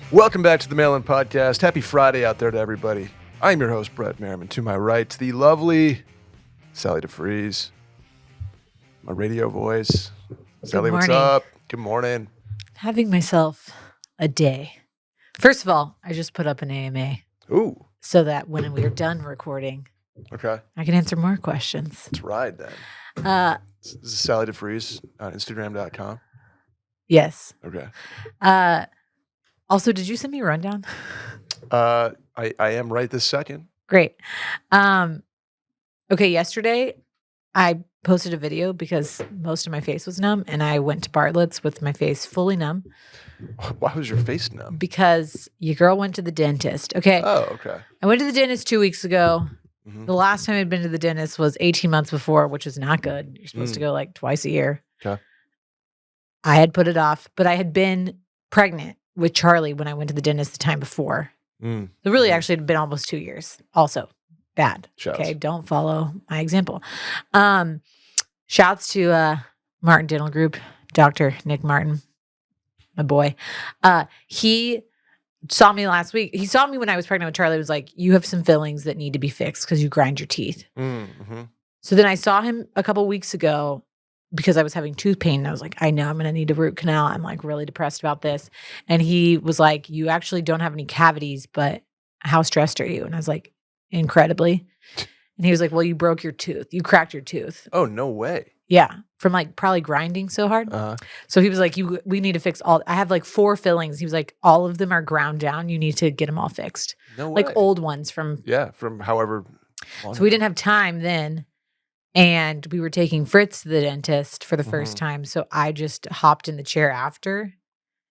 Welcome back to the Mail-In Podcast. Happy Friday out there to everybody. I'm your host, Brett Merriman. To my right, the lovely Sally deFries. My radio voice. Sally, what's up? Good morning. Having myself a day. First of all, I just put up an AMA. Ooh. So that when we are done recording, okay, I can answer more questions. Let's ride then. This is Sally deFries on Instagram.com. Yes. Okay. Also, did you send me a rundown? I am right this second. Great. Okay, yesterday I posted a video because most of my face was numb, and I went to Bartlett's with my face fully numb. Why was your face numb? Because your girl went to the dentist. Okay. Oh, okay. I went to the dentist 2 weeks ago. Mm-hmm. The last time I'd been to the dentist was 18 months before, which is not good. You're supposed to go like twice a year. Okay. I had put it off, but I had been pregnant with Charlie when I went to the dentist the time before. So really, actually, it had been almost 2 years. Also, bad. Shouts. Okay, don't follow my example. Shouts to Martin Dental Group, Dr. Nick Martin, my boy. He saw me last week. He saw me when I was pregnant with Charlie. He was like, you have some fillings that need to be fixed because you grind your teeth. Mm-hmm. So then I saw him a couple weeks ago because I was having tooth pain. And I was like, I know I'm going to need a root canal. I'm like really depressed about this. And he was like, you actually don't have any cavities, but how stressed are you? And I was like, incredibly. And he was like, well, you broke your tooth. You cracked your tooth. Oh, no way. Yeah. From like probably grinding so hard. So he was like, we need to fix all. I have like 4 fillings. He was like, all of them are ground down. You need to get them all fixed. No way. Like old ones from. Yeah. From however long. So we didn't have time then. And we were taking Fritz to the dentist for the first time. So I just hopped in the chair after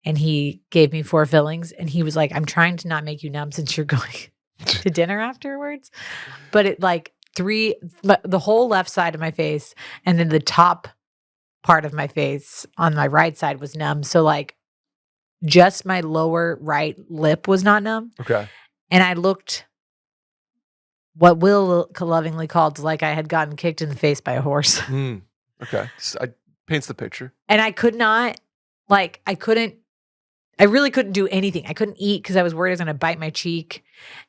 and he gave me 4 fillings. And he was like, I'm trying to not make you numb since you're going to dinner afterwards. But it like the whole left side of my face and then the top part of my face on my right side was numb. So like just my lower right lip was not numb. Okay. And I looked what Will lovingly called like I had gotten kicked in the face by a horse. Okay. Paints the picture. And I could not, I really couldn't do anything. I couldn't eat because I was worried I was going to bite my cheek.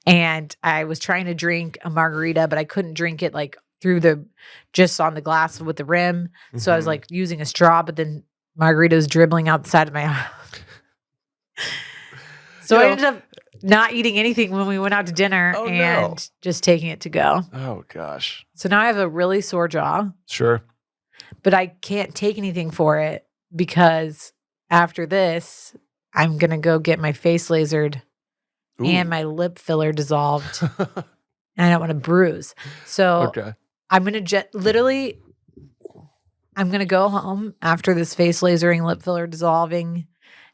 And I was trying to drink a margarita, but I couldn't drink it like just on the glass with the rim. So I was like using a straw, but then margarita was dribbling out the side of my eye. So I ended up not eating anything when we went out to dinner just taking it to go. Oh, gosh. So now I have a really sore jaw. Sure. But I can't take anything for it because after this, I'm going to go get my face lasered and my lip filler dissolved. And I don't want to bruise. So I'm going to I'm going to go home after this face lasering, lip filler dissolving,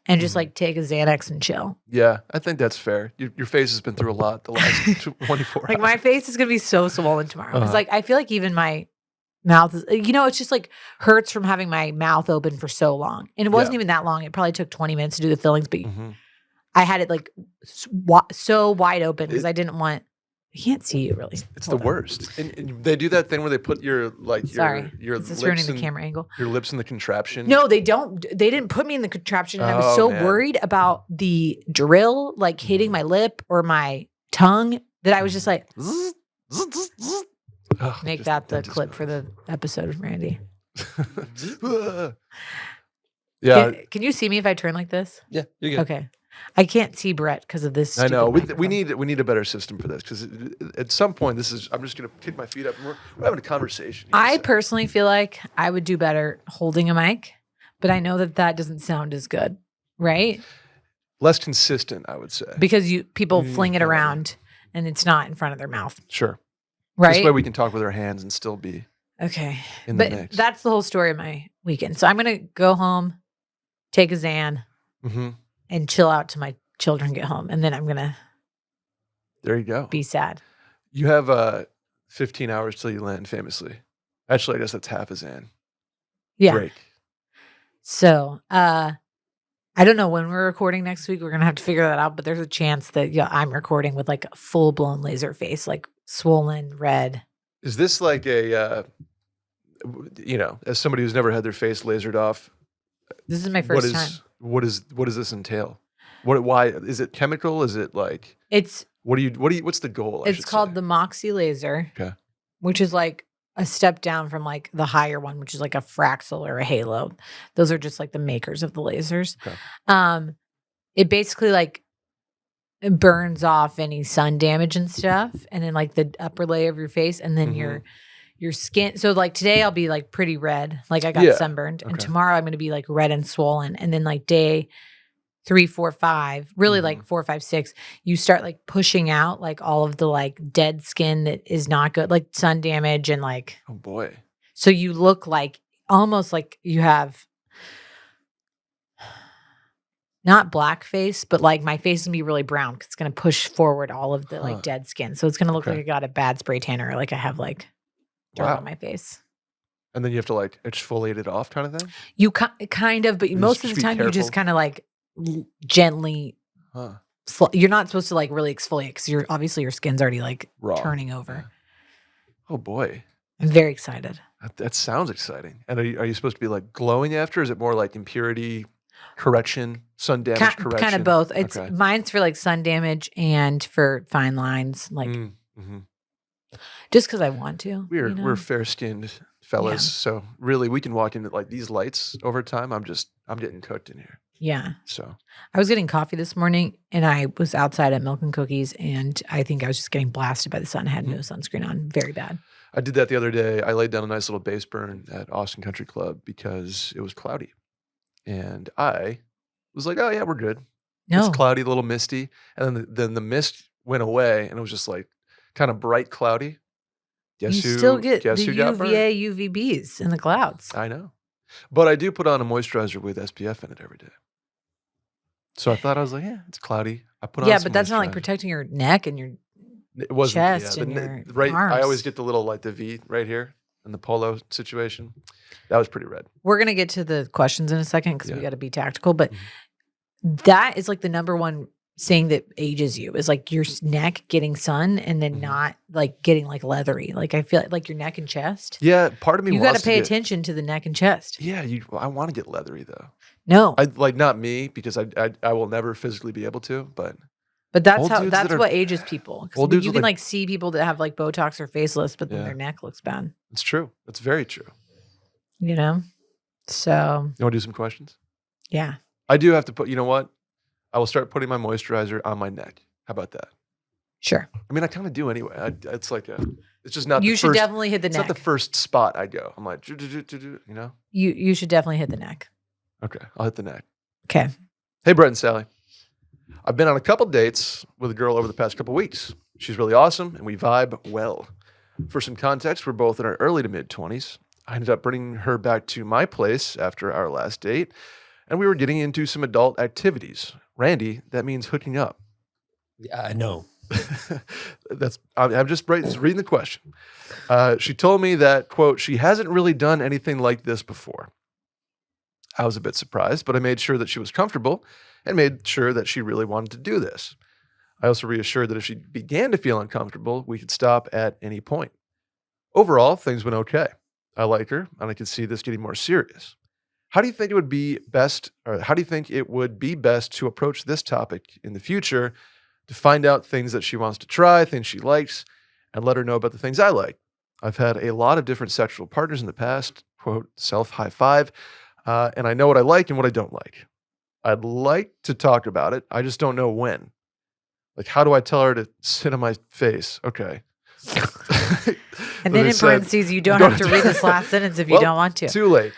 and just like take a Xanax and chill. Yeah, I think that's fair. Your face has been through a lot the last 24 hours. Like my face is going to be so swollen tomorrow. It's like, I feel like even my mouth is, it's just like hurts from having my mouth open for so long. And it wasn't even that long. It probably took 20 minutes to do the fillings, but I had it like so wide open because I didn't want, I can't see you really. It's the worst. And they do that thing where they put your your is this lips ruining the camera angle? Your lips in the contraption. No, they don't. They didn't put me in the contraption. And I was so worried about the drill like hitting my lip or my tongue that I was just like, make that the clip for the episode with Randy. Yeah. Can you see me if I turn like this? Yeah, you're good. Okay. I can't see Brett because of this. I know. We need a better system for this because at some point I'm just going to kick my feet up and we're having a conversation. I personally feel like I would do better holding a mic, but I know that doesn't sound as good, right? Less consistent, I would say. Because people fling it around and it's not in front of their mouth. Sure. Right? This way we can talk with our hands and still be in the mix. That's the whole story of my weekend. So I'm going to go home, take a Xan, and chill out till my children get home. And then I'm going to be sad. You have 15 hours till you land, famously. Actually, I guess that's half a Xan. Yeah. Break. So I don't know when we're recording next week. We're going to have to figure that out. But there's a chance that I'm recording with like a full-blown laser face, like swollen, red. Is this like a, as somebody who's never had their face lasered off? This is my first time. What does this entail? Why is it chemical? Is it like It's what's the goal? it's called the Moxie laser. Okay. Which is like a step down from like the higher one, which is like a Fraxel or a Halo. Those are just like the makers of the lasers. Okay. It basically like it burns off any sun damage and stuff, and then like the upper layer of your face, and then your skin. So like today I'll be like pretty red, like I got sunburned, and tomorrow I'm going to be like red and swollen, and then like day 3, 4, 5, really like 4, 5, 6, you start like pushing out like all of the like dead skin that is not good, like sun damage and like. Oh boy. So you look like almost like you have not black face, but like my face is gonna be really brown because it's gonna push forward all of the like dead skin. So it's gonna look like I got a bad spray tan or like I have like dirt on my face. And then you have to like exfoliate it off, kind of thing. You kind of, but most of the time you just kind of like gently. You're not supposed to like really exfoliate because you're obviously your skin's already like raw, turning over. Yeah. Oh boy, I'm very excited. That sounds exciting. And are you supposed to be like glowing after? Is it more like impurity correction, sun damage correction? Kind of both. It's mine's for like sun damage and for fine lines, like just because I want to. We're fair skinned fellas, so really we can walk into like these lights over time. I'm getting cooked in here. Yeah. So I was getting coffee this morning and I was outside at Milk and Cookies and I think I was just getting blasted by the sun. I had no sunscreen on. Very bad. I did that the other day. I laid down a nice little base burn at Austin Country Club because it was cloudy. And I was like, oh yeah, we're good. No. It's cloudy, a little misty. And then the mist went away and it was just like kind of bright cloudy. You still get the UVA, UVBs in the clouds. I know. But I do put on a moisturizer with SPF in it every day. So I thought, I was like, yeah, it's cloudy. I put on some but that's not like protecting your neck and your chest and your arms. I always get the little like the V right here in the polo situation. That was pretty red. We're going to get to the questions in a second because we got to be tactical. But that is like the number one thing that ages you is like your neck getting sun and then not like getting like leathery. Like I feel like your neck and chest. Yeah, part of me you got to pay attention to the neck and chest. Yeah, I want to get leathery though. No, not me because I will never physically be able to. But that's what ages people. You can like see people that have like Botox or facelifts, but then their neck looks bad. It's true. It's very true. You know, so you want to do some questions? Yeah, I do have to put. You know what? I will start putting my moisturizer on my neck. How about that? Sure. I mean, I kind of do anyway. It's like it's just not. You should definitely hit the neck. It's not the first spot I go. I'm like, you know. You should definitely hit the neck. Okay, I'll hit the neck. Okay. Hey, Brett and Sally. I've been on a couple dates with a girl over the past couple weeks. She's really awesome, and we vibe well. For some context, we're both in our early to mid-20s. I ended up bringing her back to my place after our last date, and we were getting into some adult activities. Randy, that means hooking up. Yeah, I know. I'm just reading the question. She told me that, quote, she hasn't really done anything like this before. I was a bit surprised, but I made sure that she was comfortable and made sure that she really wanted to do this. I also reassured that if she began to feel uncomfortable, we could stop at any point. Overall, things went okay. I like her, and I could see this getting more serious. How do you think it would be best to approach this topic in the future to find out things that she wants to try, things she likes, and let her know about the things I like? I've had a lot of different sexual partners in the past, quote, self high five, and I know what I like and what I don't like. I'd like to talk about it. I just don't know when. Like, how do I tell her to sit on my face? Okay. And then in parentheses, you don't have to read this last sentence if you don't want to. Too late.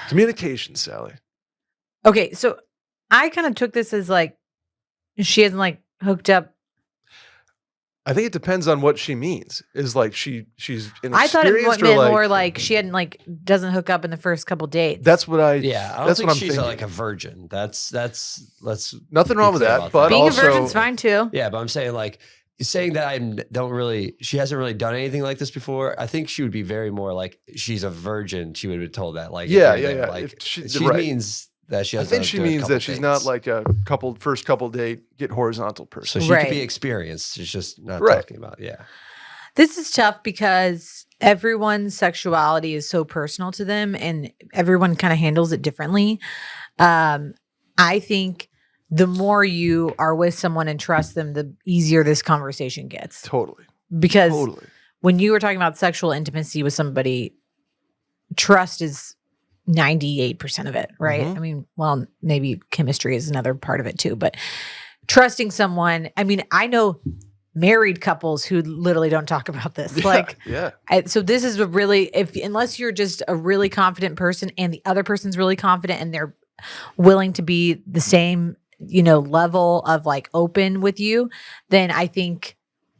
Communication, Sally. Okay, so I kind of took this as like she hasn't like hooked up. I think it depends on what she means. Is like she's inexperienced. I thought it meant more like she hadn't doesn't hook up in the first couple dates. That's what I. Yeah, I don't think she's like a virgin. That's nothing wrong with that. But being also, a virgin's fine too. Yeah, but I'm saying like saying that she hasn't really done anything like this before. I think she would be very more like she's a virgin. She would have been told that like yeah. Like she means that she has. I think she means that she's not like a first couple date get horizontal person. So she could be experienced. She's just not talking about. Yeah. This is tough because everyone's sexuality is so personal to them, and everyone kind of handles it differently. I think the more you are with someone and trust them, the easier this conversation gets. Totally. Because Totally. when you were talking about sexual intimacy with somebody, trust is 98% of it, right? Mhm. I mean, well, maybe chemistry is another part of it too, but trusting someone, I mean, I know married couples who literally don't talk about this. Yeah. So this is a really, unless you're just a really confident person and the other person's really confident and they're willing to be the same, level of like open with you, then I think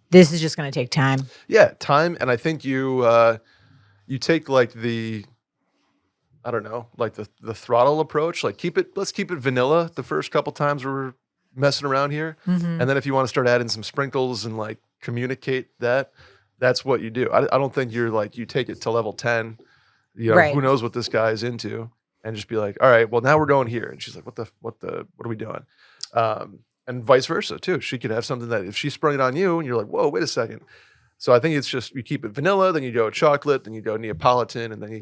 this is just going to take time. Yeah, time, and I think you take like I don't know, like the throttle approach. Like let's keep it vanilla the first couple times we're messing around here, Mhm. and then if you want to start adding some sprinkles and like communicate that's what you do. I don't think you're like you take it to level 10. Right. Who knows what this guy is into, and just be like, all right, well now we're going here, and she's like, what are we doing? And vice versa too. She could have something that if she sprung it on you, and you're like, whoa, wait a second. So I think it's just you keep it vanilla, then you go chocolate, then you go Neapolitan, and then you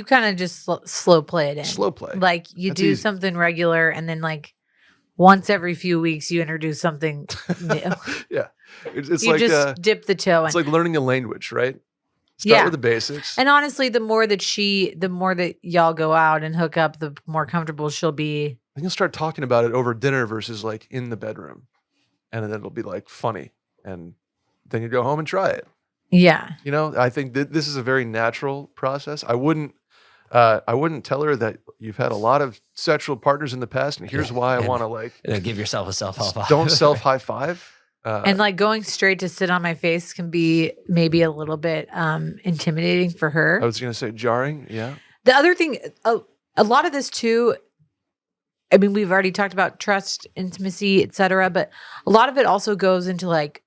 kind of just slow play it in. slow play. Like you That's do easy. something regular and then like once every few weeks you introduce something new. Yeah, it's You like just dip the toe in. it's like learning a language, right? Start Yeah. with the basics. And honestly, the more that y'all go out and hook up, the more comfortable she'll be. Then you'll start talking about it over dinner versus like in the bedroom, and then it'll be like funny, and then you go home and try it. Yeah. I think this is a very natural process. I wouldn't tell her that you've had a lot of sexual partners in the past, and here's why I want to like. And then give yourself a self high five. Don't self high five. And like going straight to sit on my face can be maybe a little bit intimidating for her. I was gonna say jarring. Yeah. The other thing, a lot of this too, I mean, we've already talked about trust, intimacy, etc., but a lot of it also goes into like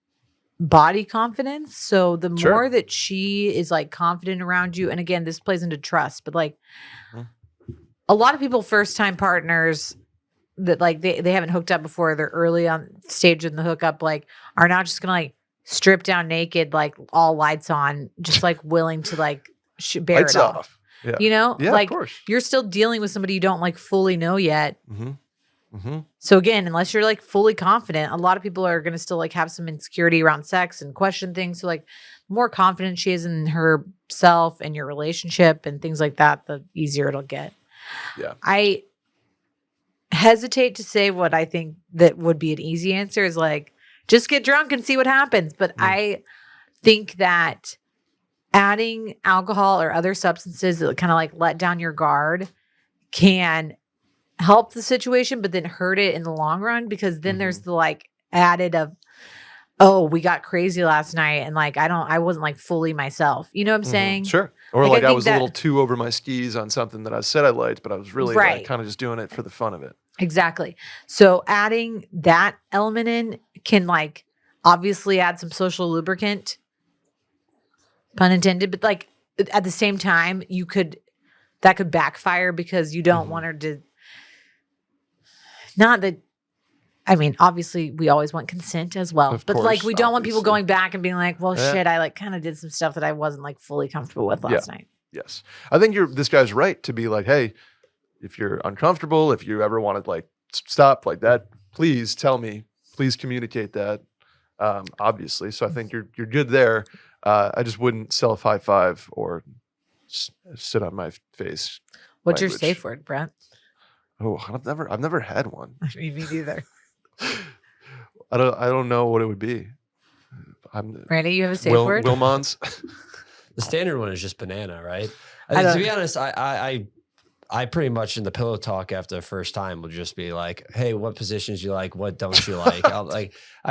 body confidence. So the Sure. more that she is like confident around you, and again, this plays into trust, but like a lot of people, first time partners that like they haven't hooked up before, they're early on stage in the hookup, like are not just gonna like strip down naked, like all lights on, just like willing to like bear Lights it off. off. Yeah. Yeah, Of course. you're still dealing with somebody you don't like fully know yet. Mm-hmm. Mm-hmm. So again, unless you're like fully confident, a lot of people are going to still like have some insecurity around sex and question things. So like the more confident she is in herself and your relationship and things like that, the easier it'll get. Yeah. I hesitate to say what I think that would be an easy answer is like, just get drunk and see what happens. But I think that adding alcohol or other substances that kind of like let down your guard can help the situation, but then hurt it in the long run, because then there's the like added of, oh, we got crazy last night and like I wasn't like fully myself. You know what I'm saying? Sure. Or Like, like I I think was a that- little too over my skis on something that I said I liked, but I was really Right. like kind of just doing it for the fun of it. Exactly. So adding that element in can like obviously add some social lubricant, pun intended, but like at the same time, that could backfire because you don't want her to, not that, I mean, obviously we always want consent as well, Of but like course, we don't want people obviously. going back and being like, well, Yeah. shit, I like kind of did some stuff that I wasn't like fully comfortable with last night. Yes. I think this guy's right to be like, hey, if you're uncomfortable, if you ever want to like stop like that, please tell me, please communicate that. Obviously. So I think you're good there. I just wouldn't self high five or sit on my face. What's your language. safe word, Brett? Oh, I've never had one. Me neither. I don't know what it would be. Randy, you have a safe word? Wilmons. The standard one is just banana, right? I To don't- be honest, I pretty much in the pillow talk after the first time will just be like, "Hey, what positions you like? What don't you like?" I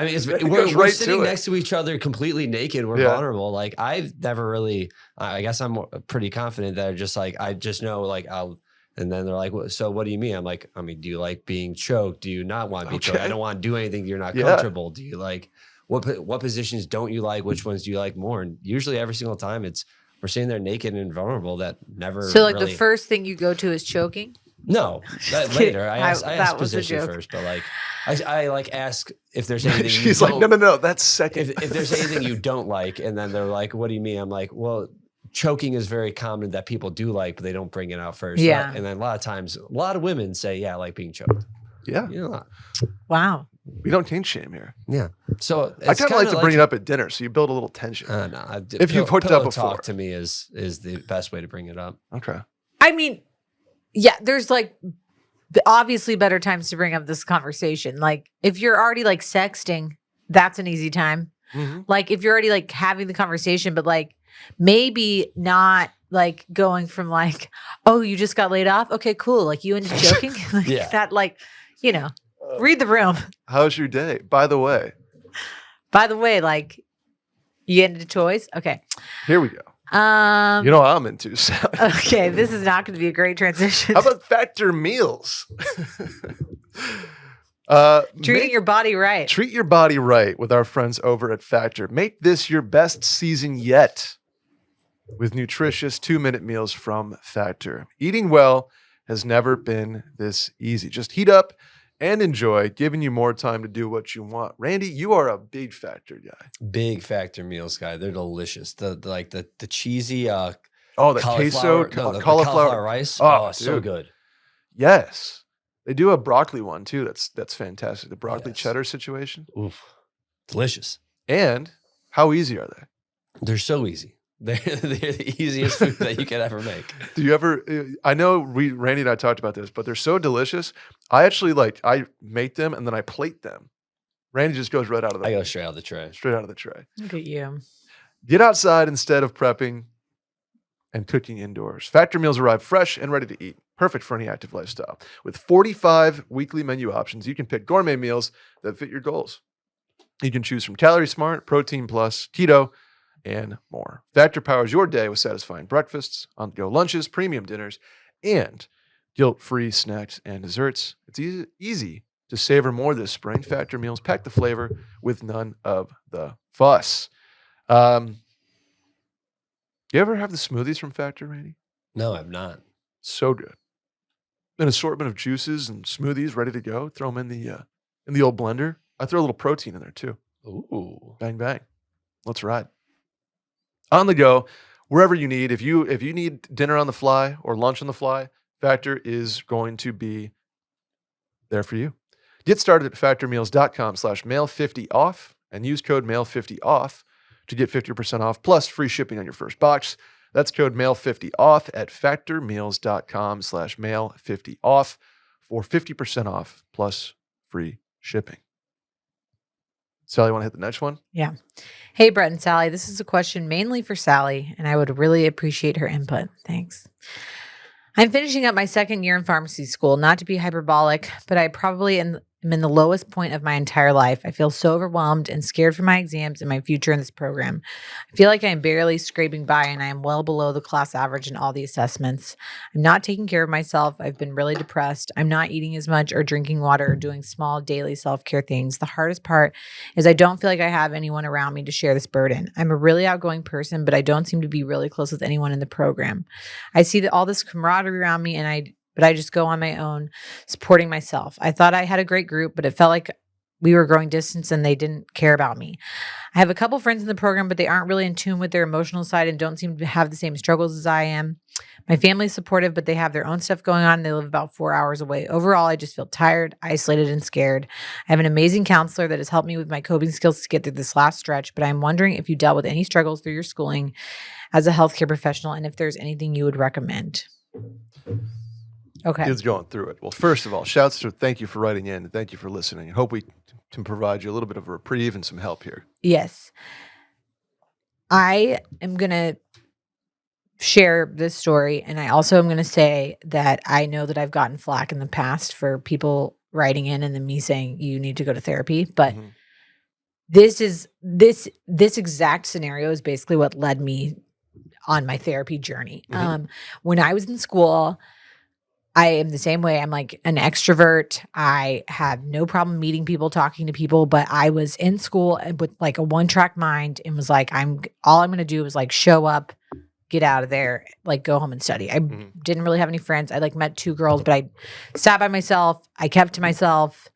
mean, It we're goes right sitting to it. next to each other, completely naked. We're Yeah. vulnerable. Like I've never really. I guess I'm pretty confident that just like I just know like I'll. And then they're like, "So what do you mean?" I'm like, "I mean, do you like being choked? Do you not want to be choked? I Okay. don't want to do anything you're not Yeah. comfortable. Do you like what positions don't you like? Which ones do you like more?" And usually every single time we're sitting there naked and vulnerable that never. So like really, the first thing you go to is choking? no, that kidding. later I I- ask that was a position joke. first, but like I like ask if there's anything. She's you like, don't- no, that's second. If there's anything you don't like, and then they're like, "What do you mean?" I'm like, "Well, choking is very common that people do like, but they don't bring it out first." Yeah. And then a lot of times, a lot of women say, "Yeah, I like being choked." Yeah. Wow. We don't kink shame here. Yeah. So I kind of like to bring it up at dinner, so you build a little tension. No, if you've hooked up before. Talk to me is the best way to bring it up. Okay. I mean, yeah, there's like obviously better times to bring up this conversation. Like if you're already like sexting, that's an easy time. Mm-hmm. Like if you're already like having the conversation, but like maybe not like going from like, oh, you just got laid off? Okay, cool. Like you ended joking? Like Yeah. that, like, you know, read the room. How's your day? By the way, like you ended toys? Okay. Here we go. You know what I'm into, Sally. Okay, this is not going to be a great transition. How about Factor meals? Treating your body right. Treat your body right with our friends over at Factor. Make this your best season yet with nutritious 2-minute meals from Factor. Eating well has never been this easy. Just heat up and enjoy, giving you more time to do what you want. Randy, you are a big Factor guy. Big Factor meals guy. They're delicious. The cheesy the queso, the cauliflower rice. Oh, so good. Yes. They do a broccoli one too. That's fantastic. The broccoli cheddar situation. Oof. Delicious. And how easy are they? They're so easy. They're the easiest food that you can ever make. Do you ever, I know Randy and I talked about this, but they're so delicious. I actually I make them and then I plate them. Randy just goes right out of the I go straight out of the tray. Straight out of the tray. Look at you. Get outside instead of prepping and cooking indoors. Factor meals arrive fresh and ready to eat. Perfect for any active lifestyle. With 45 weekly menu options, you can pick gourmet meals that fit your goals. You can choose from Calorie Smart, Protein Plus, Keto, and more. Factor powers your day with satisfying breakfasts, on-the-go lunches, premium dinners, and guilt-free snacks and desserts. It's easy to savor more this spring. Factor meals pack the flavor with none of the fuss. You ever have the smoothies from Factor, Randy? No, I'm not. So good. An assortment of juices and smoothies ready to go. Throw them in the old blender. I throw a little protein in there too. Ooh. Bang, bang. Let's ride. On the go, wherever you need. If you need dinner on the fly or lunch on the fly, Factor is going to be there for you. Get started at factormeals.com/mail50off and use code mail50off to get 50% off plus free shipping on your first box. That's code mail50off at factormeals.com/mail50off for 50% off plus free shipping. Sally, want to hit the next one? Yeah. Hey, Brett and Sally. This is a question mainly for Sally, and I would really appreciate her input. Thanks. I'm finishing up my second year in pharmacy school. Not to be hyperbolic, but I probably am in the lowest point of my entire life. I feel so overwhelmed and scared for my exams and my future in this program. I feel like I am barely scraping by and I am well below the class average in all the assessments. I'm not taking care of myself. I've been really depressed. I'm not eating as much or drinking water or doing small daily self-care things. The hardest part is I don't feel like I have anyone around me to share this burden. I'm a really outgoing person, but I don't seem to be really close with anyone in the program. I see that all this camaraderie around me but I just go on my own, supporting myself. I thought I had a great group, but it felt like we were growing distance and they didn't care about me. I have a couple friends in the program, but they aren't really in tune with their emotional side and don't seem to have the same struggles as I am. My family's supportive, but they have their own stuff going on and they live about 4 hours away. Overall, I just feel tired, isolated, and scared. I have an amazing counselor that has helped me with my coping skills to get through this last stretch, but I'm wondering if you dealt with any struggles through your schooling as a healthcare professional and if there's anything you would recommend. Okay. Kids going through it. Well, first of all, thank you for writing in and thank you for listening. I hope we can provide you a little bit of a reprieve and some help here. Yes. I am going to share this story, and I also am going to say that I know that I've gotten flack in the past for people writing in and then me saying you need to go to therapy, but this exact scenario is basically what led me on my therapy journey. When I was in school, I am the same way. I'm like an extrovert. I have no problem meeting people, talking to people, but I was in school with like a one-track mind and was like, all I'm going to do is like show up, get out of there, like go home and study. I didn't really have any friends. I like met 2 girls, but I sat by myself. I kept to myself.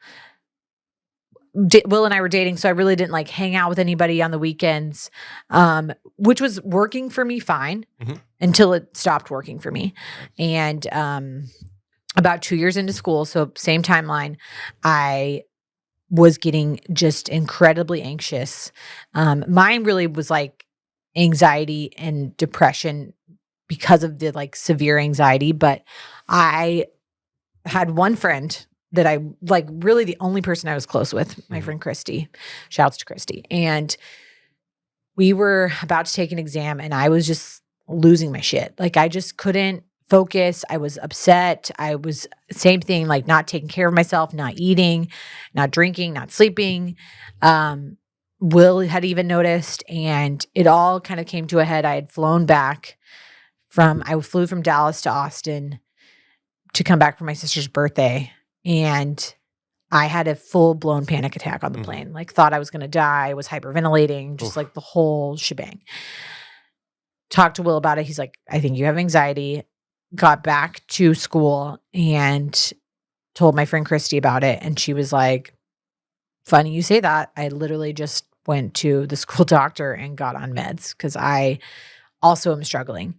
Will and I were dating, so I really didn't like hang out with anybody on the weekends, which was working for me fine until it stopped working for me. And about 2 years into school, so same timeline, I was getting just incredibly anxious. Mine really was like anxiety and depression because of the like severe anxiety. But I had one friend that I like, really the only person I was close with, my friend Christy. Shouts to Christy. And we were about to take an exam and I was just losing my shit. Like I just couldn't focus. I was upset. I was same thing, like not taking care of myself, not eating, not drinking, not sleeping. Will had even noticed, and it all kind of came to a head. I had flown back I flew from Dallas to Austin to come back for my sister's birthday. And I had a full blown panic attack on the plane, like thought I was going to die, was hyperventilating, just like the whole shebang. Talked to Will about it. He's like, I think you have anxiety. Got back to school and told my friend Christy about it. And she was like, funny you say that. I literally just went to the school doctor and got on meds because I also am struggling,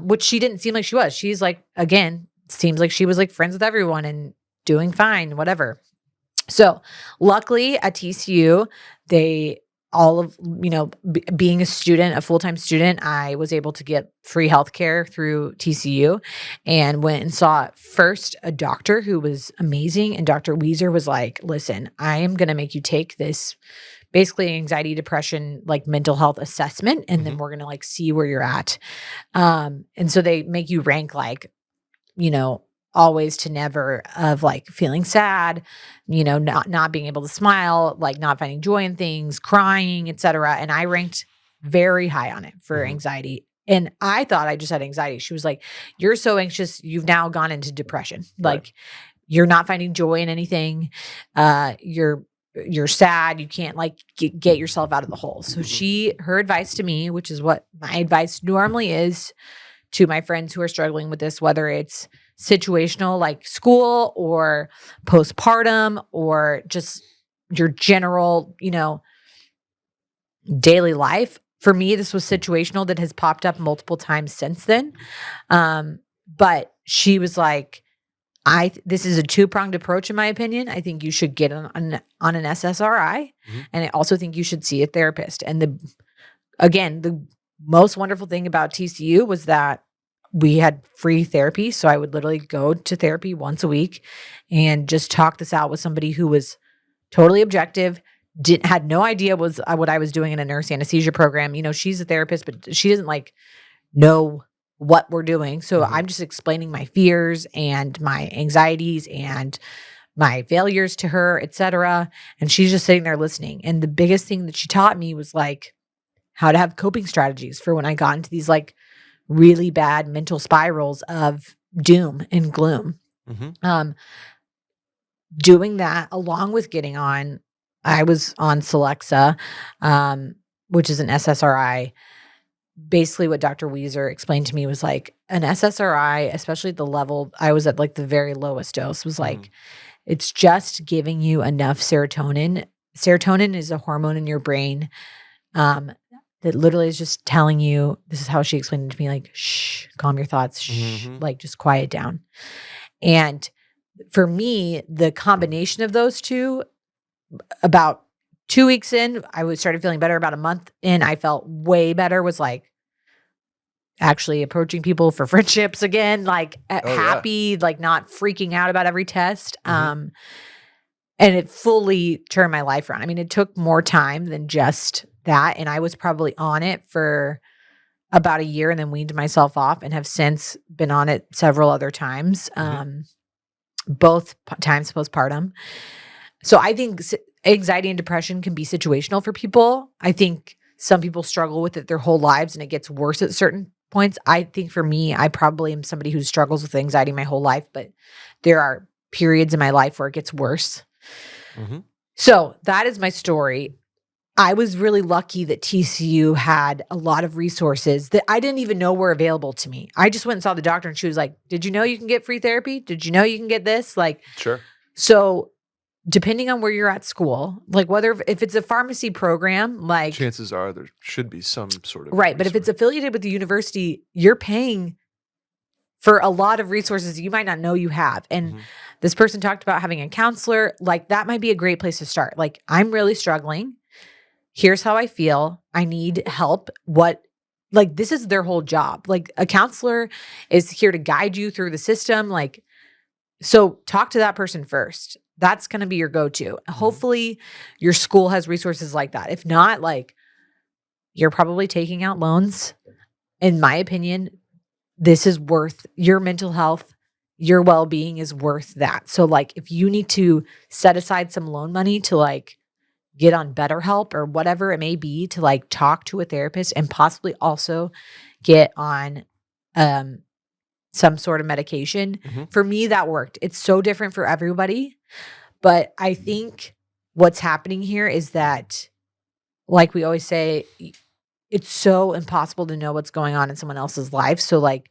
which she didn't seem like she was. She's like, again, seems like she was like friends with everyone and doing fine, whatever. So luckily at TCU, being a student, a full-time student, I was able to get free healthcare through TCU and went and saw first a doctor who was amazing. And Dr. Weezer was like, listen, I am going to make you take this basically anxiety, depression, like mental health assessment. And then we're going to like see where you're at. And so they make you rank like, always to never of like feeling sad, not being able to smile, like not finding joy in things, crying, etc. And I ranked very high on it for anxiety. And I thought I just had anxiety. She was like, you're so anxious. You've now gone into depression. Like you're not finding joy in anything. You're sad. You can't like get yourself out of the hole. So her advice to me, which is what my advice normally is to my friends who are struggling with this, whether it's situational like school or postpartum or just your general, daily life. For me, this was situational that has popped up multiple times since then. But she was like, this is a two-pronged approach in my opinion. I think you should get on an SSRI and I also think you should see a therapist. And the most wonderful thing about TCU was that we had free therapy. So I would literally go to therapy once a week and just talk this out with somebody who was totally objective, had no idea what I was doing in a nurse anesthesia program. She's a therapist, but she doesn't like know what we're doing. So I'm just explaining my fears and my anxieties and my failures to her, etc. And she's just sitting there listening. And the biggest thing that she taught me was like how to have coping strategies for when I got into these like really bad mental spirals of doom and gloom. Doing that along with I was on Celexa, which is an SSRI. Basically what Dr. Weezer explained to me was like an SSRI, especially at the level I was at like the very lowest dose, was like, it's just giving you enough serotonin. Serotonin is a hormone in your brain that literally is just telling you, this is how she explained it to me, like, shh, calm your thoughts, shh, like just quiet down. And for me, the combination of those two, about 2 weeks in, I started feeling better. About a month in, I felt way better, was like actually approaching people for friendships again, like happy, like not freaking out about every test. And it fully turned my life around. I mean, it took more time than just that. And I was probably on it for about a year and then weaned myself off and have since been on it several other times, both times postpartum. So I think anxiety and depression can be situational for people. I think some people struggle with it their whole lives and it gets worse at certain points. I think for me, I probably am somebody who struggles with anxiety my whole life, but there are periods in my life where it gets worse. So that is my story. I was really lucky that TCU had a lot of resources that I didn't even know were available to me. I just went and saw the doctor and she was like, did you know you can get free therapy? Did you know you can get this? Like, sure. So depending on where you're at school, like if it's a pharmacy program, like chances are there should be some sort of right. But if it's affiliated with the university, you're paying for a lot of resources you might not know you have. And this person talked about having a counselor. Like, that might be a great place to start. Like, I'm really struggling. Here's how I feel. I need help. Like, this is their whole job. Like, a counselor is here to guide you through the system. Like, so talk to that person first. That's going to be your go-to. Hopefully your school has resources like that. If not, like, you're probably taking out loans. In my opinion, this is worth your mental health. Your well-being is worth that. So, like, if you need to set aside some loan money to, like, get on BetterHelp or whatever it may be, to, like, talk to a therapist and possibly also get on some sort of medication. For me, that worked. It's so different for everybody. But I think what's happening here is that, like we always say, it's so impossible to know what's going on in someone else's life. So, like,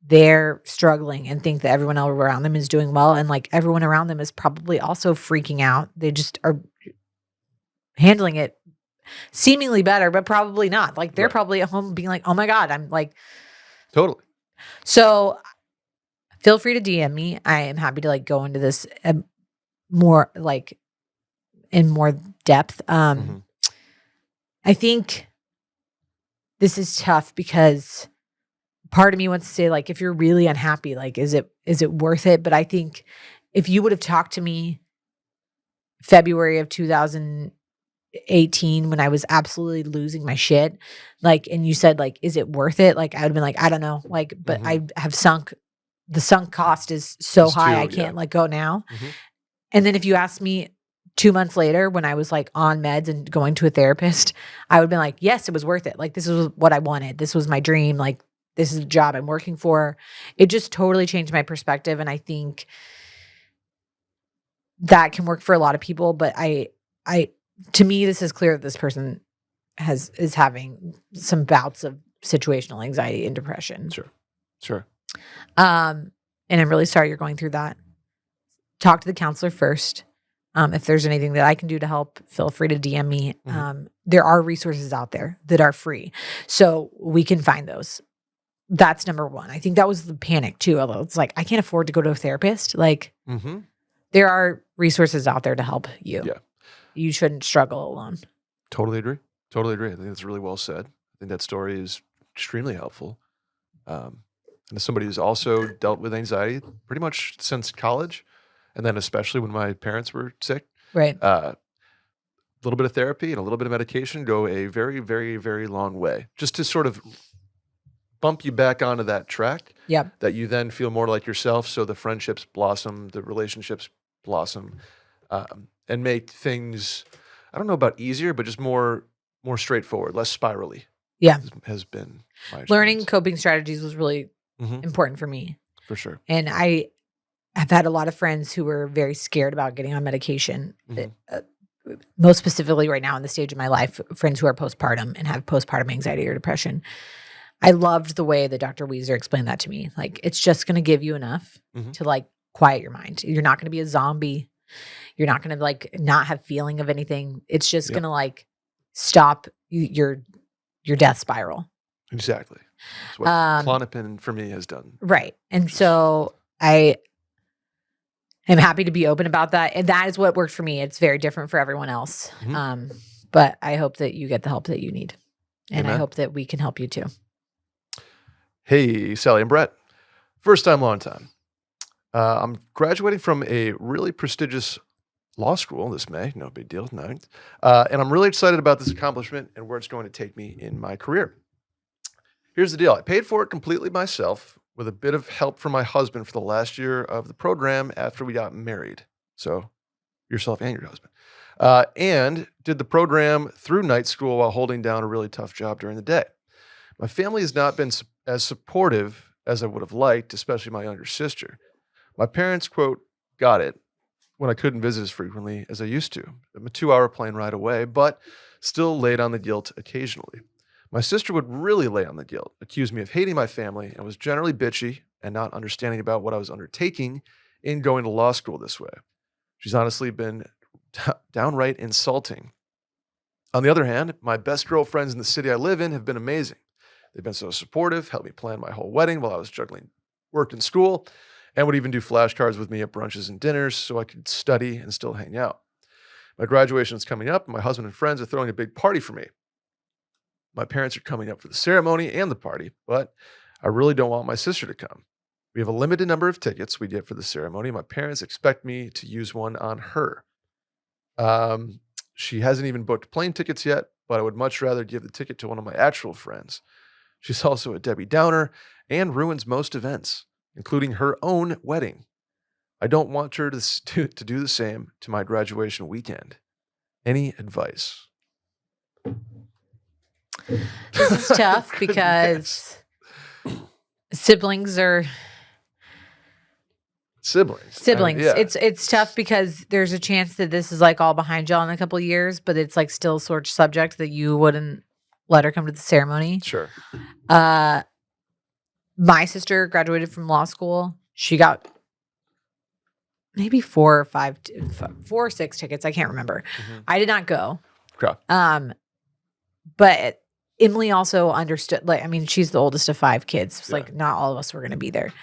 they're struggling and think that everyone else around them is doing well. And, like, everyone around them is probably also freaking out. They just are handling it seemingly better, but probably not. Like, they're probably at home being like, oh my God, I'm like. Totally. So feel free to DM me. I am happy to, like, go into this more, like, in more depth. I think this is tough because part of me wants to say, like, if you're really unhappy, like, is it worth it? But I think if you would have talked to me February of 2018 when I was absolutely losing my shit, like, and you said, like, is it worth it? Like, I would have been like, I don't know. Like, but I have the sunk cost is so high. I can't let go now. And then if you asked me 2 months later when I was, like, on meds and going to a therapist, I would have been like, yes, it was worth it. Like, this was what I wanted. This was my dream. Like, this is the job I'm working for. It just totally changed my perspective. And I think that can work for a lot of people. But to me, this is clear that this person is having some bouts of situational anxiety and depression. Sure. And I'm really sorry you're going through that. Talk to the counselor first. If there's anything that I can do to help, feel free to DM me. There are resources out there that are free, so we can find those. That's number one. I think that was the panic too. Although it's like, I can't afford to go to a therapist. Like, there are resources out there to help you. Yeah. You shouldn't struggle alone. Totally agree. I think that's really well said. I think that story is extremely helpful. And as somebody who's also dealt with anxiety pretty much since college, and then especially when my parents were sick, right? A little bit of therapy and a little bit of medication go a very, very, very long way, just to sort of bump you back onto that track. That you then feel more like yourself. So the friendships blossom, the relationships blossom, and make things, I don't know about easier, but just more straightforward, less spirally. Has been my experience. Learning coping strategies was really important for me. For sure. And I have had a lot of friends who were very scared about getting on medication. Most specifically right now in the stage of my life, friends who are postpartum and have postpartum anxiety or depression. I loved the way that Dr. Weiser explained that to me. Like, it's just going to give you enough to, like, quiet your mind. You're not going to be a zombie. You're not going to, like, not have feeling of anything. It's just going to, like, stop your death spiral. Exactly. That's what Klonopin for me has done. Right. And so I am happy to be open about that. And that is what worked for me. It's very different for everyone else. But I hope that you get the help that you need. And I hope that we can help you too. Hey, Sally and Brett. First time, long time. I'm graduating from a really prestigious law school this May. No big deal, no. And I'm really excited about this accomplishment and where it's going to take me in my career. Here's the deal. I paid for it completely myself with a bit of help from my husband for the last year of the program after we got married. So yourself and your husband. And did the program through night school while holding down a really tough job during the day. My family has not been as supportive as I would have liked, especially my younger sister. My parents, quote, got it when I couldn't visit as frequently as I used to. I'm a 2-hour plane ride away, but still laid on the guilt occasionally. My sister would really lay on the guilt, accuse me of hating my family, and was generally bitchy and not understanding about what I was undertaking in going to law school this way. She's honestly been downright insulting. On the other hand, my best girlfriends in the city I live in have been amazing. They've been so supportive, helped me plan my whole wedding while I was juggling work and school, and would even do flashcards with me at brunches and dinners so I could study and still hang out. My graduation is coming up, and my husband and friends are throwing a big party for me. My parents are coming up for the ceremony and the party, but I really don't want my sister to come. We have a limited number of tickets we get for the ceremony. My parents expect me to use one on her. She hasn't even booked plane tickets yet, but I would much rather give the ticket to one of my actual friends. She's also a Debbie Downer and ruins most events, including her own wedding. I don't want her to do the same to my graduation weekend. Any advice? This is tough because siblings are siblings. Yeah. It's tough because there's a chance that this is like all behind y'all in a couple of years, but it's like still sort of subject that you wouldn't let her come to the ceremony. Sure. My sister graduated from law school. She got maybe 4 or 6 tickets. I can't remember. Mm-hmm. I did not go. Okay. But Emily also understood, like, I mean, she's the oldest of 5 kids. It's Yeah. like not all of us were going to be there.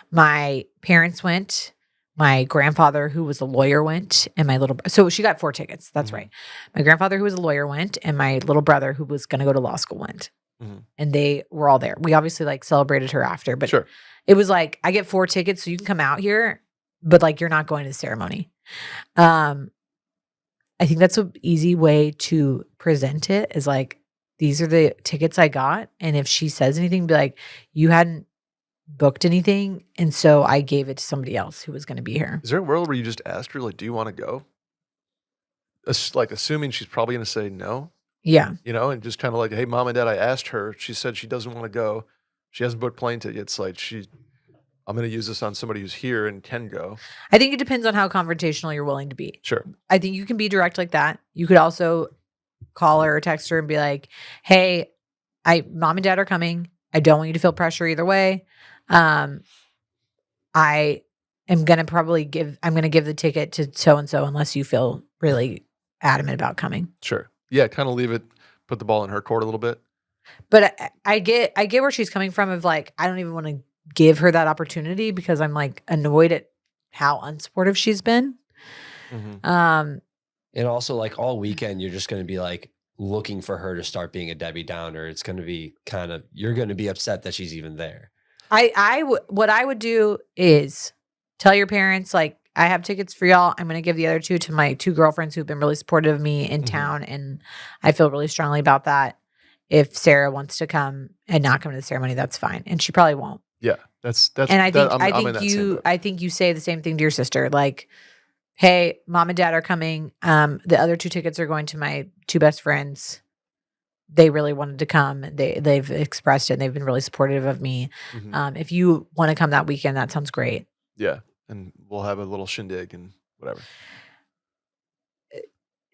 My parents went. My grandfather, who was a lawyer, went, and so she got 4 tickets. That's Mm-hmm. right. My grandfather, who was a lawyer, went, and my little brother, who was going to go to law school, went. Mm-hmm. And they were all there. We obviously like celebrated her after, but Sure. it was like, I get 4 tickets, so you can come out here, but like you're not going to the ceremony. I think that's an easy way to present it, is like, these are the tickets I got. And if she says anything, be like, you hadn't booked anything, and so I gave it to somebody else who was going to be here. Is there a world where you just asked her, like, do you want to go? Like, assuming she's probably going to say no, Yeah. you know, and just kind of like, hey, mom and dad, I asked her. She said she doesn't want to go. She hasn't booked plane tickets. Like, I'm going to use this on somebody who's here and can go. I think it depends on how confrontational you're willing to be. Sure. I think you can be direct like that. You could also call her or text her and be like, hey, mom and dad are coming. I don't want you to feel pressure either way. I am going to give the ticket to so-and-so unless you feel really adamant about coming. Sure. Yeah. Kind of put the ball in her court a little bit. But I get where she's coming from, of like, I don't even want to give her that opportunity because I'm like annoyed at how unsupportive she's been. Mm-hmm. And also, like, all weekend, you're just going to be like looking for her to start being a Debbie Downer. It's going to be you're going to be upset that she's even there. What I would do is tell your parents, like, I have tickets for y'all. I'm going to give the other 2 to my 2 girlfriends who've been really supportive of me in town. And I feel really strongly about that. If Sarah wants to come and not come to the ceremony, that's fine. And she probably won't. Yeah. That's, and I think you say the same thing to your sister. Like, hey, mom and dad are coming. The other 2 tickets are going to my 2 best friends. They really wanted to come. They've expressed it, and they've been really supportive of me. Mm-hmm. If you want to come that weekend, that sounds great. Yeah. And we'll have a little shindig and whatever.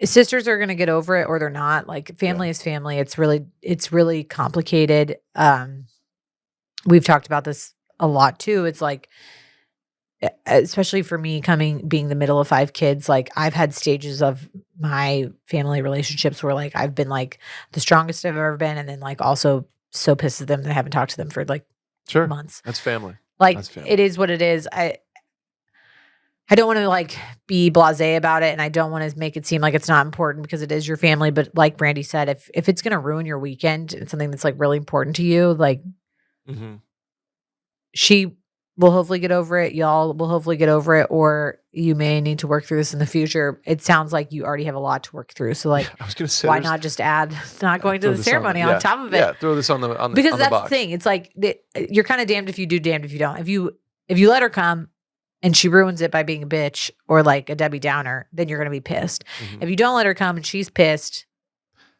Sisters are going to get over it, or they're not. Like, family is family. It's really complicated. We've talked about this a lot too. It's like, especially for me, being the middle of 5 kids, like, I've had stages of my family relationships where, like, I've been like the strongest I've ever been, and then like also so pissed at them that I haven't talked to them for like months. That's family. Like, That's family. It is what it is. I don't want to like be blasé about it, and I don't want to make it seem like it's not important, because it is your family. But like Brandy said, if it's going to ruin your weekend, it's something that's like really important to you, like, she will hopefully get over it. Y'all will hopefully get over it, or you may need to work through this in the future. It sounds like you already have a lot to work through. So like, I was going to say, why not just add not going to the ceremony on top of it? Yeah, throw this on the because on that's the box. the thing. It's like you're kind of damned if you do, damned if you don't. If you let her come and she ruins it by being a bitch or like a Debbie Downer, then you're going to be pissed. If you don't let her come and she's pissed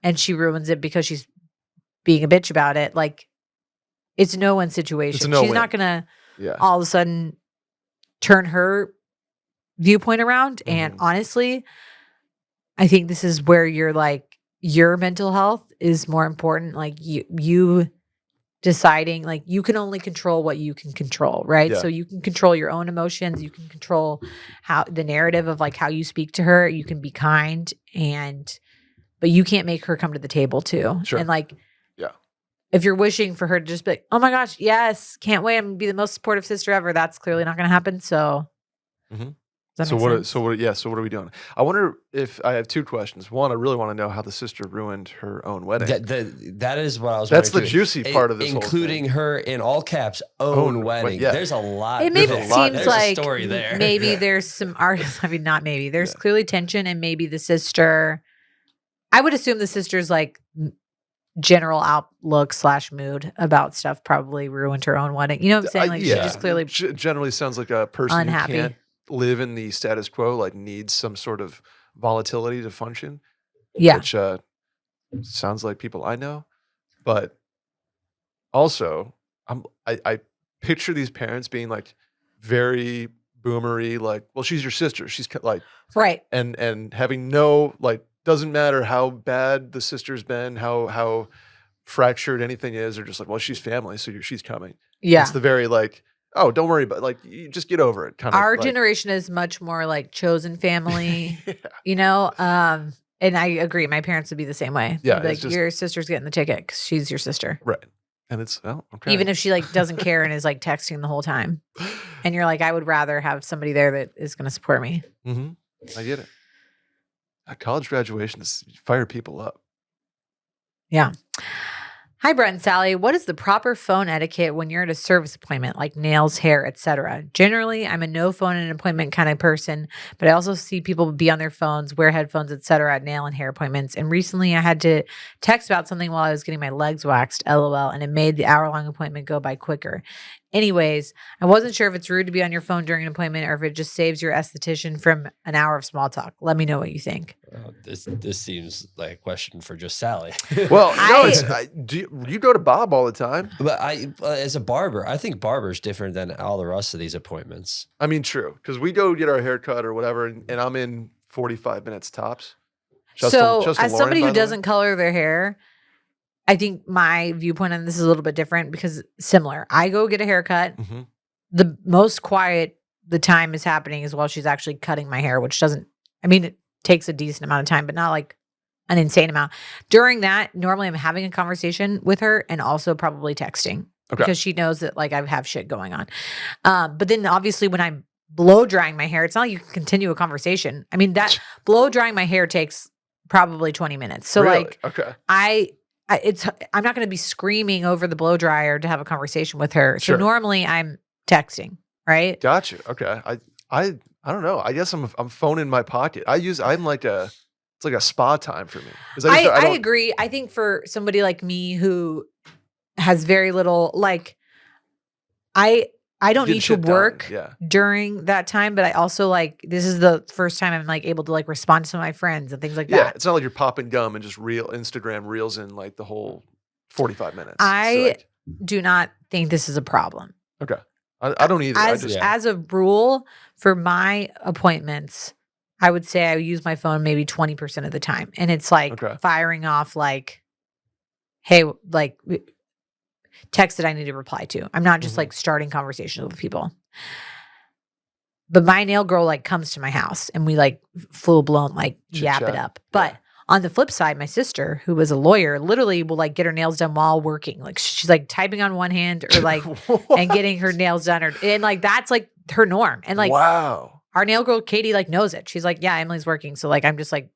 and she ruins it because she's being a bitch about it, like, it's a no-win situation. She's not going to all of a sudden turn her viewpoint around. And honestly, I think this is where you're like, your mental health is more important. Like, you deciding, like, you can only control what you can control, right? So you can control your own emotions. You can control how the narrative of like how you speak to her. You can be kind, but you can't make her come to the table too. Sure. And like, if you're wishing for her to just be like, oh my gosh, yes, can't wait, I'm gonna be the most supportive sister ever, that's clearly not gonna happen. So Mhm. does that So make what? sense? So what are we doing? I wonder if I have two questions. One, I really want to know how the sister ruined her own wedding. That is what I was. That's the wondering too. juicy part of this whole including thing. her in all caps Own own wedding. yeah. There's a lot. It maybe There's a lot seems there. There's like a story there. maybe Yeah. there's some art. I mean, not maybe. There's Yeah. clearly tension, and maybe the sister. I would assume the sister's like general outlook / mood about stuff probably ruined her own wedding. You know what I'm saying? Like she just clearly generally sounds like a person unhappy. who can't live in the status quo, like needs some sort of volatility to function. Yeah. Which sounds like people I know, but also I picture these parents being like very boomery, like, well, she's your sister, she's like, Right. and having no, like, doesn't matter how bad the sister's been, how fractured anything is, or just like, well, she's family, so she's coming. Yeah. It's the very like, oh, don't worry about, like, you just get over it kind of. Our like, generation is much more like chosen family, yeah. you know? And I agree. My parents would be the same way. Yeah, They'd be it's like, just- your sister's getting the ticket because she's your sister. Right. And it's, oh, okay. Even if she like doesn't care and is like texting the whole time. And you're like, I would rather have somebody there that is going to support me. Mm-hmm. I get it. At college graduations, fire people up. Yeah. Hi, Brett and Sally. What is the proper phone etiquette when you're at a service appointment, like nails, hair, etc.? Generally, I'm a no phone at an appointment kind of person, but I also see people be on their phones, wear headphones, etc. at nail and hair appointments. And recently, I had to text about something while I was getting my legs waxed, LOL, and it made the hour-long appointment go by quicker. Anyways, I wasn't sure if it's rude to be on your phone during an appointment or if it just saves your esthetician from an hour of small talk. Let me know what you think. This seems like a question for just Sally. Well, no, it's do you go to Bob all the time? But as a barber, I think barber's different than all the rest of these appointments. I mean, true, because we go get our hair cut or whatever, and I'm in 45 minutes tops. Just as Lauren, somebody by who the way. doesn't color their hair, I think my viewpoint on this is a little bit different because similar. I go get a haircut. Mhm. The most quiet the time is happening is while she's actually cutting my hair, which doesn't, I mean, it takes a decent amount of time, but not like an insane amount. During that, normally I'm having a conversation with her and also probably texting because she knows that like I have shit going on. But then obviously when I'm blow drying my hair, it's not like you can continue a conversation. I mean, that blow drying my hair takes probably 20 minutes. So Really? like Okay. I'm not going to be screaming over the blow dryer to have a conversation with her. Sure. So normally I'm texting, right? Gotcha. Okay. I don't know. I guess I'm phone in my pocket. I'm like it's like a spa time for me. 'Cause I don't- agree. I think for somebody like me who has very little, like I don't Get need to shit done. work Yeah. during that time, but I also like, this is the first time I'm like able to like respond to some of my friends and things like Yeah. that. It's not like you're popping gum and just Instagram reels in like the whole 45 minutes. It's I like, do not think this is a problem. okay. I don't either. As a rule for my appointments, I would say I use my phone maybe 20% of the time. And it's like Okay. firing off like, hey, like text that I need to reply to. I'm not just Mhm. like starting conversations with people. But my nail girl like comes to my house and we like full blown like yap it Chit-chat. up. But on the flip side, my sister, who was a lawyer, literally will like get her nails done while working. Like she's like typing on one hand or like and getting her nails done, and like that's like her norm. And like wow. our nail girl Katie like knows it. She's like, yeah, Emily's working, so like I'm just like